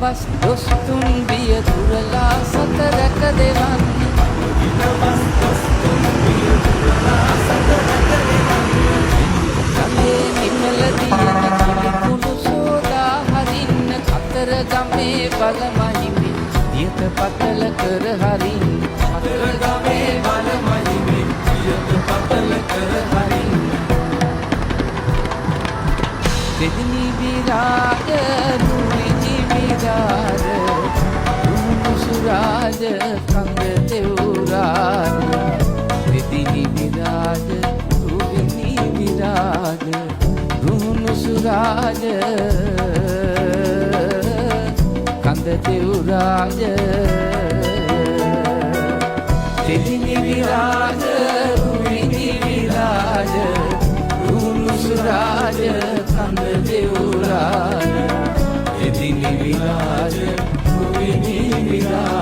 bus දොස්තුන් බිය තුරලා සතරක දෙවන් ගමේ නිමල දියන කිලිකුණු සෝදා හරින්න කතර ගමේ බල මහිමි දියත පතල කර හරින් කතර ගමේ බල මහිමි දියත පතල කර හරින් දෙදිනි විරාජ නුරිනි විරාජ දුනු සුරාජ කංග දෙවුරාජ දෙදිනි විරාජ නුරිනි විරාජ දුනු සුරාජ කංග දෙවුරාජ දෙදිනි විරාජ නුරිනි විරාජ දුනු සුරාජ කඳ දෙවුරාජ එදිනි විරාජ කුවිනි විරාජ